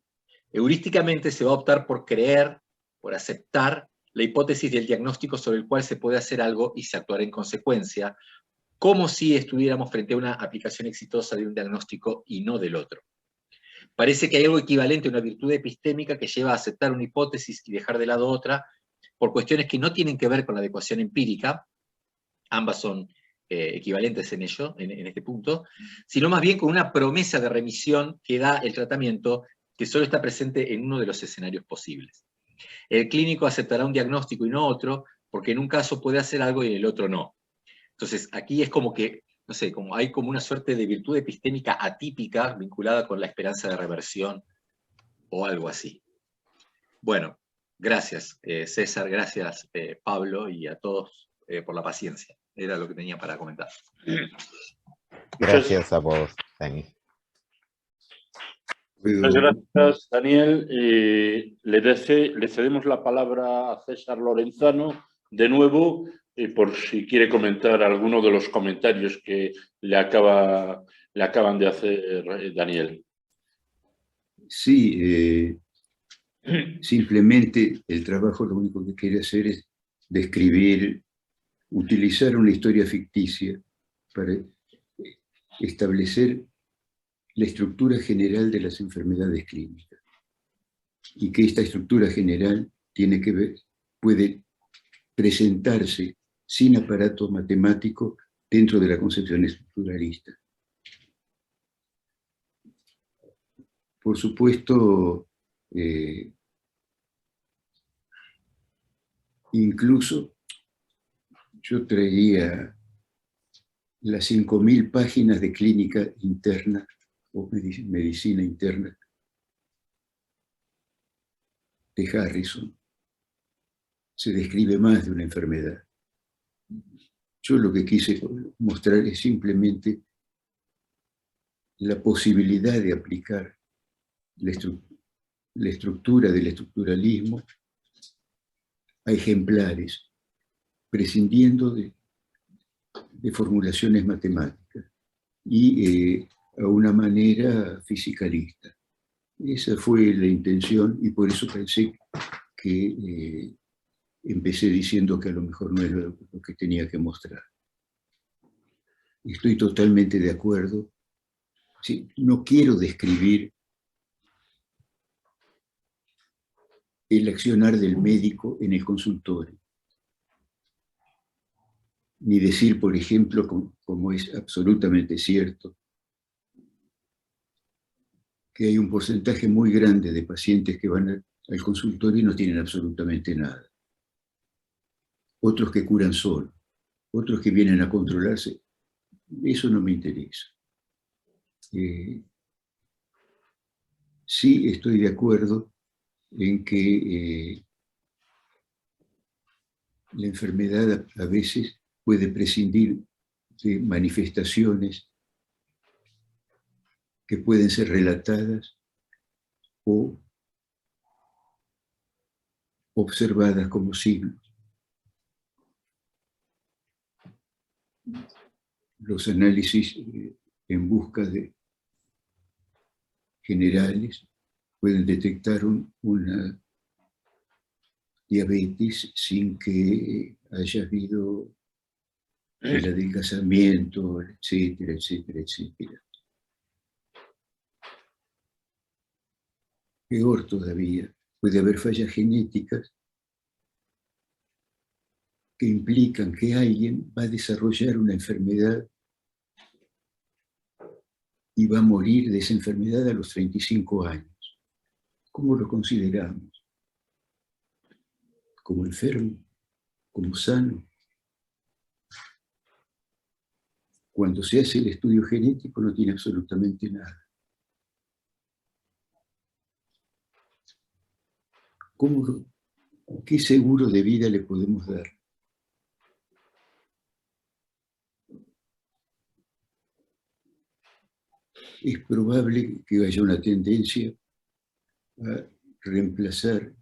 Heurísticamente se va a optar por creer, por aceptar la hipótesis del diagnóstico sobre el cual se puede hacer algo y se actuará en consecuencia, como si estuviéramos frente a una aplicación exitosa de un diagnóstico y no del otro. Parece que hay algo equivalente a una virtud epistémica que lleva a aceptar una hipótesis y dejar de lado otra, por cuestiones que no tienen que ver con la adecuación empírica, ambas son equivalentes en ello, en este punto, sino más bien con una promesa de remisión que da el tratamiento que solo está presente en uno de los escenarios posibles. El clínico aceptará un diagnóstico y no otro, porque en un caso puede hacer algo y en el otro no. Entonces, aquí es como que, no sé, como hay como una suerte de virtud epistémica atípica vinculada con la esperanza de reversión o algo así. Bueno, gracias César, gracias Pablo y a todos por la paciencia. Era lo que tenía para comentar. Gracias a vos, Dani. Muchas gracias, Daniel. Le cedemos la palabra a César Lorenzano de nuevo, por si quiere comentar alguno de los comentarios que le acaban de hacer Daniel. Sí, simplemente el trabajo lo único que quiere hacer es describir, utilizar una historia ficticia para establecer la estructura general de las enfermedades clínicas. Y que esta estructura general tiene que ver, puede presentarse sin aparato matemático dentro de la concepción estructuralista. Por supuesto, incluso yo traería las 5.000 páginas de clínica interna o medicina interna de Harrison. Se describe más de una enfermedad. Yo lo que quise mostrar es simplemente la posibilidad de aplicar la estructura del estructuralismo a ejemplares, prescindiendo de formulaciones matemáticas y a una manera fisicalista. Esa fue la intención y por eso pensé que empecé diciendo que a lo mejor no era lo que tenía que mostrar. Estoy totalmente de acuerdo. Sí, no quiero describir el accionar del médico en el consultorio, ni decir, por ejemplo, como es absolutamente cierto, que hay un porcentaje muy grande de pacientes que van al consultorio y no tienen absolutamente nada. Otros que curan solo, otros que vienen a controlarse. Eso no me interesa. Sí estoy de acuerdo en que la enfermedad a veces puede prescindir de manifestaciones que pueden ser relatadas o observadas como signos. los análisis en busca de generales pueden detectar una diabetes sin que haya habido el adelgazamiento, etcétera, etcétera, etcétera. Peor todavía, puede haber fallas genéticas que implican que alguien va a desarrollar una enfermedad y va a morir de esa enfermedad a los 35 años. ¿Cómo lo consideramos? ¿Como enfermo? ¿Como sano? Cuando se hace el estudio genético no tiene absolutamente nada. ¿Qué seguro de vida le podemos dar? Es probable que haya una tendencia a reemplazar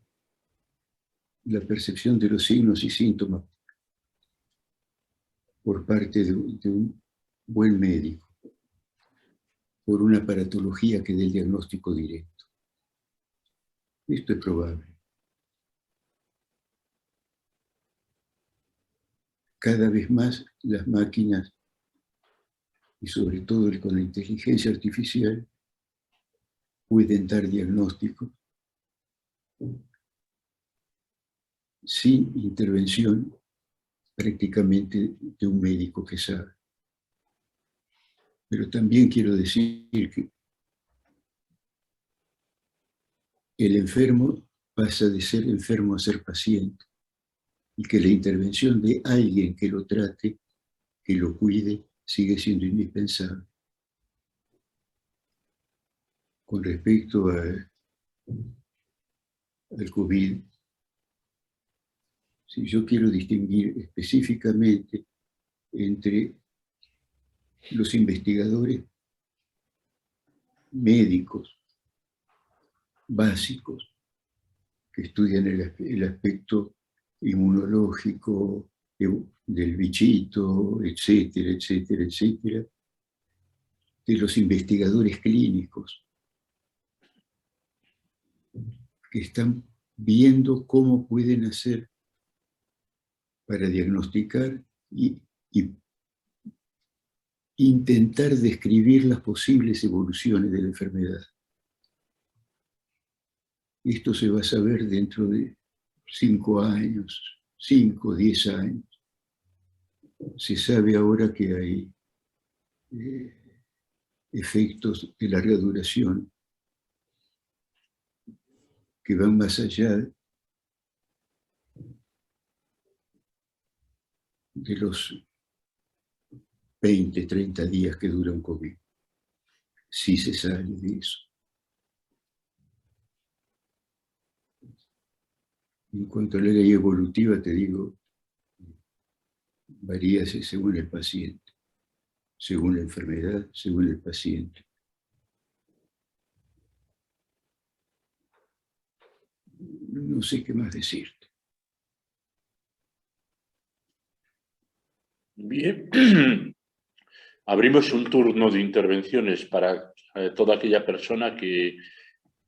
la percepción de los signos y síntomas por parte de un buen médico, por una aparatología que dé el diagnóstico directo. Esto es probable. Cada vez más las máquinas, y sobre todo con la inteligencia artificial, pueden dar diagnósticos sin intervención prácticamente de un médico que sabe. Pero también quiero decir que el enfermo pasa de ser enfermo a ser paciente y que la intervención de alguien que lo trate, que lo cuide, sigue siendo indispensable. Con respecto al COVID, si yo quiero distinguir específicamente entre los investigadores médicos básicos que estudian el aspecto inmunológico del bichito, etcétera, etcétera, etcétera, de los investigadores clínicos que están viendo cómo pueden hacer para diagnosticar y intentar describir las posibles evoluciones de la enfermedad. Esto se va a saber dentro de 5 años, 5, 10 años. Se sabe ahora que hay efectos de larga duración que van más allá de los 20, 30 días que dura un COVID. Sí se sabe de eso. En cuanto a la ley evolutiva, te digo, varía según el paciente, según la enfermedad, según el paciente. No sé qué más decirte. Bien. Abrimos un turno de intervenciones para toda aquella persona que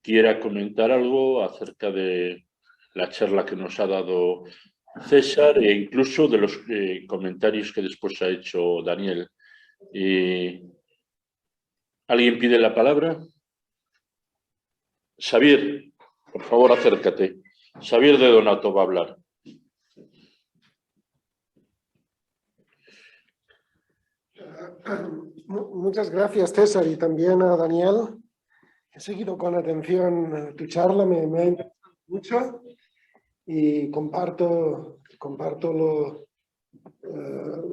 quiera comentar algo acerca de la charla que nos ha dado César e incluso de los comentarios que después ha hecho Daniel. ¿Alguien pide la palabra? Xavier, por favor, acércate. Xavier de Donato va a hablar. Muchas gracias, César, y también a Daniel. He seguido con atención tu charla, me ha interesado mucho y comparto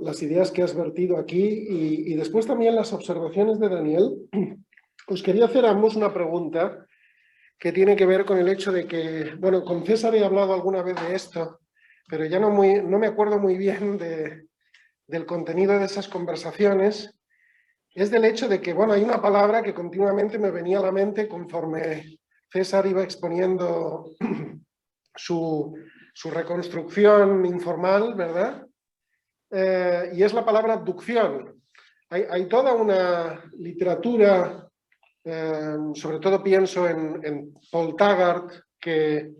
las ideas que has vertido aquí y después también las observaciones de Daniel. Os quería hacer a ambos una pregunta que tiene que ver con el hecho de que, bueno, con César he hablado alguna vez de esto, pero ya no me acuerdo muy bien del contenido de esas conversaciones. Es del hecho de que, bueno, hay una palabra que continuamente me venía a la mente conforme César iba exponiendo su reconstrucción informal, ¿verdad? y es la palabra abducción. Hay toda una literatura, sobre todo pienso en Paul Taggart, que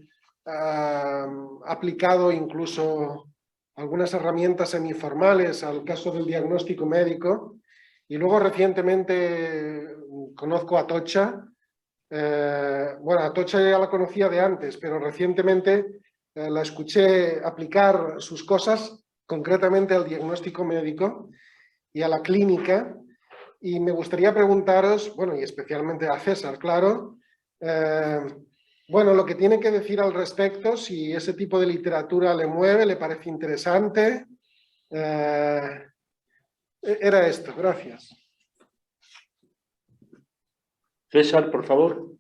ha aplicado incluso algunas herramientas semiformales al caso del diagnóstico médico. Y luego recientemente conozco a Atocha. Bueno, Atocha ya la conocía de antes, pero recientemente la escuché aplicar sus cosas concretamente al diagnóstico médico y a la clínica. Y me gustaría preguntaros, bueno, y especialmente a César, claro, bueno, lo que tiene que decir al respecto, si ese tipo de literatura le mueve, le parece interesante. Era esto, gracias. César, por favor.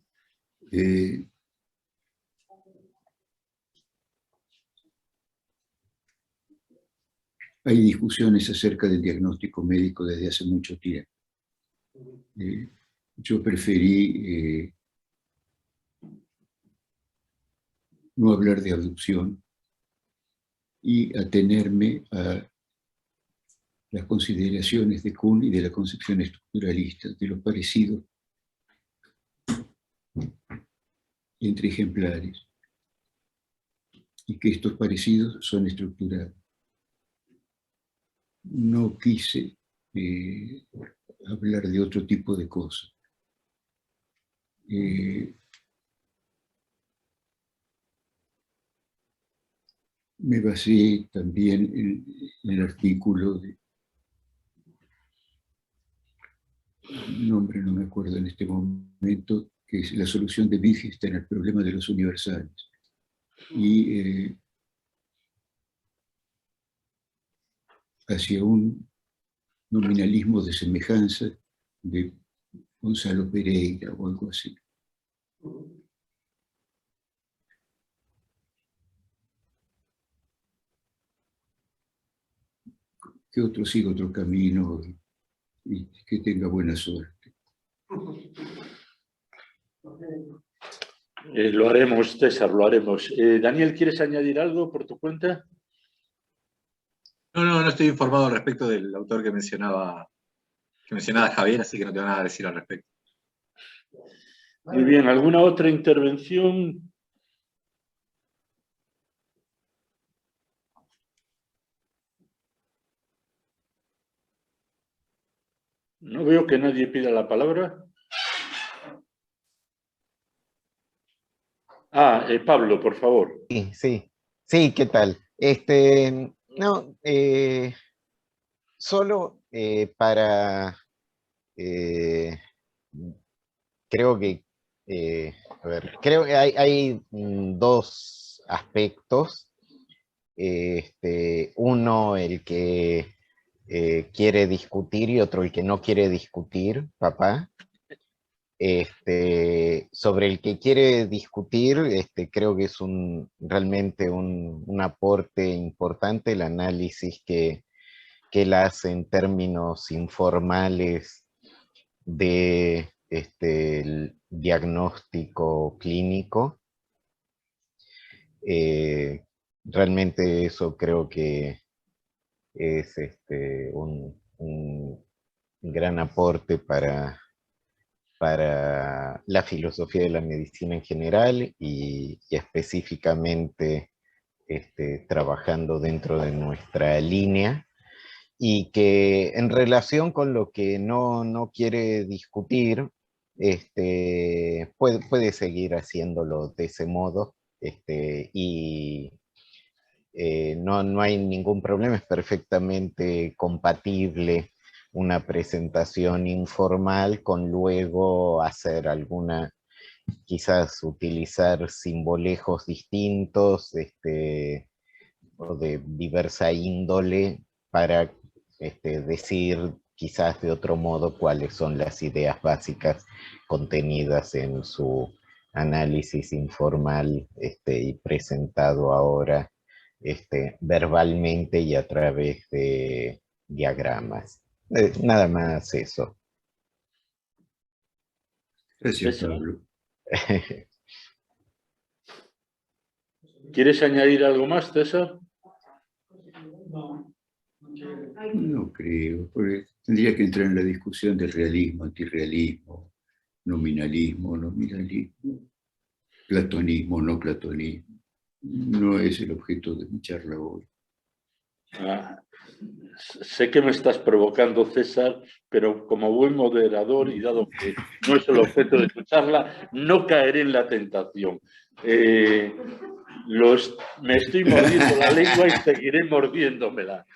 Hay discusiones acerca del diagnóstico médico desde hace mucho tiempo. Yo preferí no hablar de abducción y atenerme a las consideraciones de Kuhn y de la concepción estructuralista, de los parecidos entre ejemplares, y que estos parecidos son estructurales. No quise hablar de otro tipo de cosas. Me basé también en el artículo de nombre no me acuerdo en este momento, que es la solución de Wittgenstein al problema de los universales. Y hacia un nominalismo de semejanza de Gonzalo Pereira o algo así. Que otro siga otro camino y que tenga buena suerte. Lo haremos, César, lo haremos. Daniel, ¿quieres añadir algo por tu cuenta? No estoy informado al respecto del autor que mencionaba Javier, así que no tengo nada que decir al respecto. Muy bien, ¿alguna otra intervención? No veo que nadie pida la palabra. Pablo, por favor. Sí, ¿qué tal? No, solo para, creo que, creo que hay dos aspectos. Uno, el que quiere discutir, y otro, el que no quiere discutir, papá. Sobre el que quiere discutir, creo que es realmente un aporte importante el análisis que él hace en términos informales de el diagnóstico clínico. Realmente eso creo que es un gran aporte para la filosofía de la medicina en general y específicamente trabajando dentro de nuestra línea, y que en relación con lo que no quiere discutir, puede seguir haciéndolo de ese modo, y no hay ningún problema, es perfectamente compatible una presentación informal con luego hacer quizás utilizar simbolejos distintos o de diversa índole para decir quizás de otro modo cuáles son las ideas básicas contenidas en su análisis informal y presentado ahora verbalmente y a través de diagramas. Nada más eso. Gracias, Pablo. ¿Quieres añadir algo más, César? No, no quiero. No creo, porque tendría que entrar en la discusión del realismo, antirrealismo, nominalismo, nominalismo, platonismo, no platonismo. No es el objeto de mi charla hoy. Sé que me estás provocando, César, pero como buen moderador y dado que no es el objeto de tu charla, no caeré en la tentación. Me estoy mordiendo la lengua y seguiré mordiéndomela.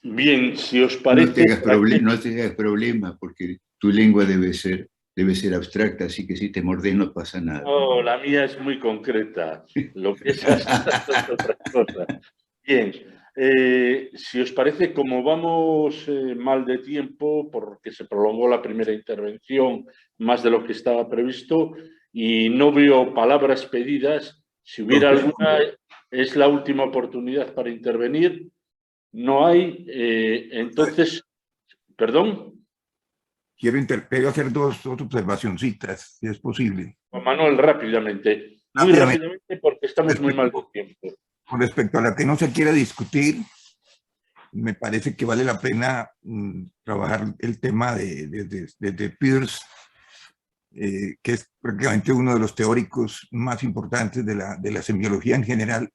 Bien, si os parece... No te hagas problema, porque tu lengua debe ser abstracta, así que si te mordes no pasa nada. No, la mía es muy concreta. Lo que es abstracto es otra cosa. Bien, si os parece, como vamos mal de tiempo, porque se prolongó la primera intervención más de lo que estaba previsto, y no veo palabras pedidas, si hubiera alguna, es la última oportunidad para intervenir. No hay, entonces, perdón. Quiero hacer dos observacioncitas, si es posible. Juan Manuel, rápidamente. Muy rápidamente porque estamos muy mal de tiempo. Con respecto a la que no se quiere discutir, me parece que vale la pena trabajar el tema de Peirce, que es prácticamente uno de los teóricos más importantes de la semiología en general,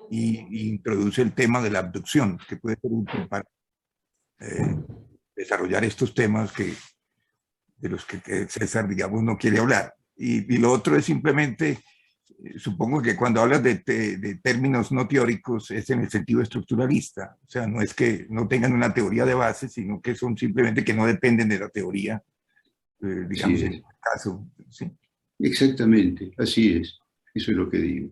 y introduce el tema de la abducción, que puede ser útil para desarrollar estos temas de los que César, digamos, no quiere hablar. Y lo otro es simplemente, supongo que cuando hablas de términos no teóricos es en el sentido estructuralista. O sea, no es que no tengan una teoría de base, sino que son simplemente que no dependen de la teoría, digamos, en este caso. ¿Sí? Exactamente, así es. Eso es lo que digo.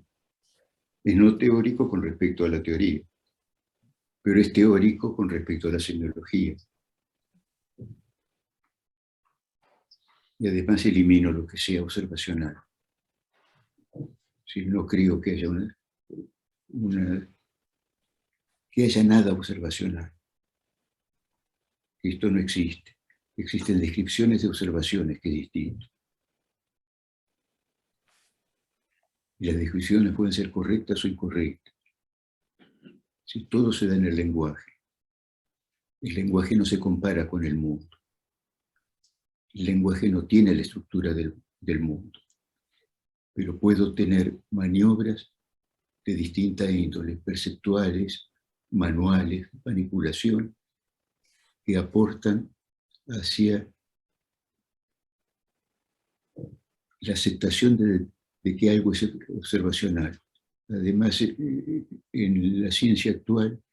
Es no teórico con respecto a la teoría, pero es teórico con respecto a la semiología. Y además elimino lo que sea observacional. Si no creo que haya que haya nada observacional. Esto no existe. Existen descripciones de observaciones, que es distinto. Y las descripciones pueden ser correctas o incorrectas. Si todo se da en el lenguaje no se compara con el mundo. El lenguaje no tiene la estructura del mundo, pero puedo tener maniobras de distinta índole, perceptuales, manuales, manipulación, que aportan hacia la aceptación de que algo es observacional. Además, en la ciencia actual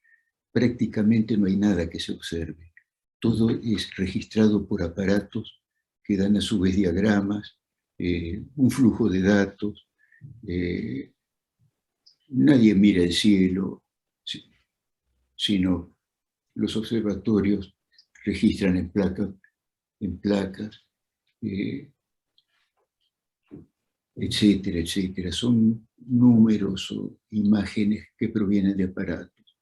prácticamente no hay nada que se observe. Todo es registrado por aparatos que dan a su vez diagramas, un flujo de datos. Nadie mira el cielo, sino los observatorios registran en placas, etcétera, etcétera. Son números o imágenes que provienen de aparatos.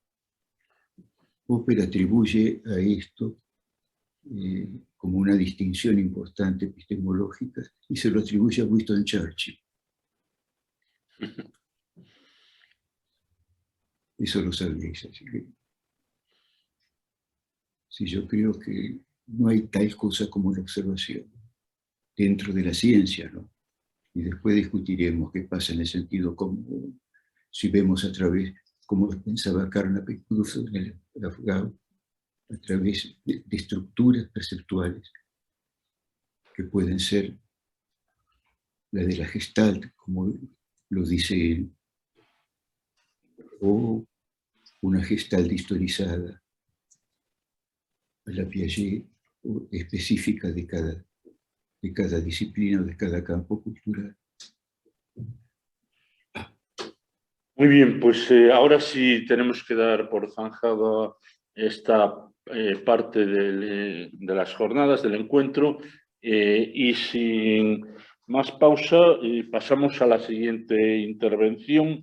Popper atribuye a esto como una distinción importante epistemológica y se lo atribuye a Winston Churchill. Eso lo sabéis, así que sí, yo creo que no hay tal cosa como la observación dentro de la ciencia, ¿no? Y después discutiremos qué pasa en el sentido común, si vemos a través, como pensaba Carnap incluso en el Afgao, a través de estructuras perceptuales que pueden ser la de la Gestalt, como lo dice él, o una Gestalt historizada a la Piaget, o específica de cada disciplina o de cada campo cultural. Muy bien, pues ahora sí tenemos que dar por zanjada esta parte de las jornadas del encuentro y sin más pausa pasamos a la siguiente intervención